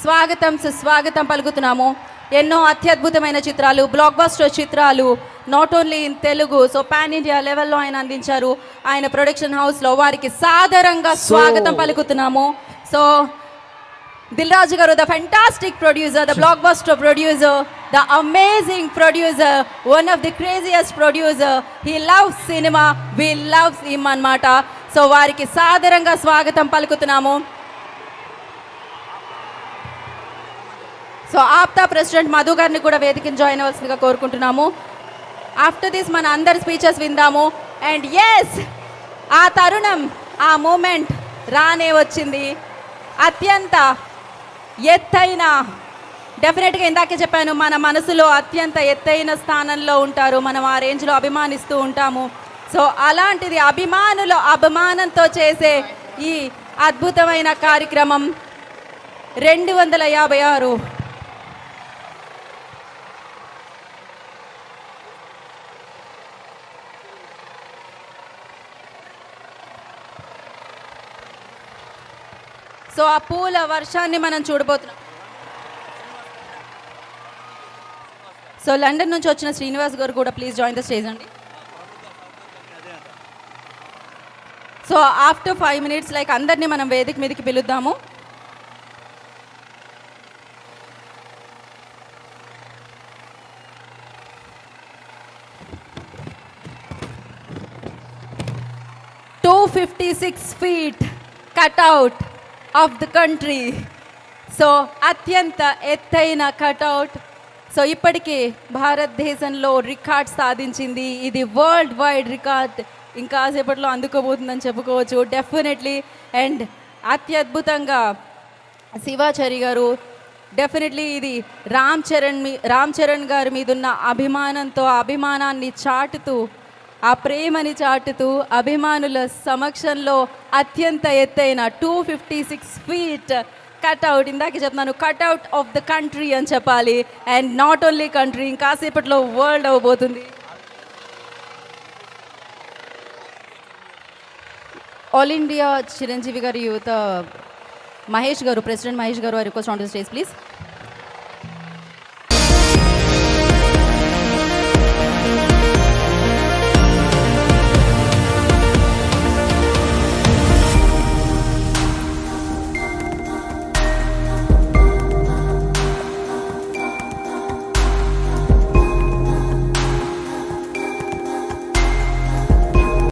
స్వాగతం సుస్వాగతం పలుకుతున్నాము. ఎన్నో అత్యద్భుతమైన చిత్రాలు, బ్లాక్ బస్టర్ చిత్రాలు, not only in Telugu, so pan India లెవెల్లో ఆయన అందించారు. ఆయన ప్రొడక్షన్ హౌస్లో వారికి సాదరంగా స్వాగతం పలుకుతున్నాము. సో దిల్ రాజు గారు, the fantastic producer, the blockbuster producer, the amazing producer, one of the craziest producer. He loves cinema, we loves him అన్నమాట. సో వారికి సాదరంగా స్వాగతం పలుకుతున్నాము. సో ఆప్తా ప్రెసిడెంట్ మధు గారిని కూడా వేదికని జాయిన్ అవ్వాల్సిందిగా కోరుకుంటున్నాము. ఆఫ్టర్ దిస్ మన అందరి స్పీచెస్ విందాము. అండ్ ఎస్, ఆ తరుణం, ఆ మూమెంట్ రానే వచ్చింది. అత్యంత ఎత్తైన, డెఫినెట్గా ఇందాకే చెప్పాను, మన మనసులో అత్యంత ఎత్తైన స్థానంలో ఉంటారు, మనం ఆ రేంజ్లో అభిమానిస్తూ ఉంటాము. సో అలాంటిది అభిమానుల అభిమానంతో చేసే ఈ అద్భుతమైన కార్యక్రమం 256. సో ఆ పూల వర్షాన్ని మనం చూడబోతున్నాం. సో లండన్ నుంచి వచ్చిన శ్రీనివాస్ గారు కూడా ప్లీజ్ జాయిన్ ద స్టేజ్ అండి. సో ఆఫ్టర్ 5 minutes లైక్ అందరినీ మనం వేదిక మీదకి పిలుద్దాము. "256 feet cutout of the country." So అత్యంత ఎత్తైన కట్అవుట్. సో ఇప్పటికీ భారతదేశంలో రికార్డ్ సాధించింది. ఇది వరల్డ్ వైడ్ రికార్డ్. ఇంకా సేపట్లో అందుకోబోతుందని చెప్పుకోవచ్చు డెఫినెట్లీ. అండ్ అత్యద్భుతంగా శివాచారి గారు, డెఫినెట్లీ ఇది రామ్ చరణ్ గారి మీద ఉన్న అభిమానంతో, అభిమానాన్ని చాటుతూ, ఆ ప్రేమని చాటుతూ అభిమానుల సమక్షంలో అత్యంత ఎత్తైన 256 feet కట్అవుట్. ఇందాక చెప్తున్నాను, కట్అవుట్ ఆఫ్ ద కంట్రీ అని చెప్పాలి. అండ్ నాట్ ఓన్లీ కంట్రీ, ఇంకాసేపట్లో వరల్డ్ అవ్వబోతుంది. ఆల్ ఇండియా చిరంజీవి గారి యువత మహేష్ గారు, ప్రెసిడెంట్ మహేష్ గారు, request on to stage please.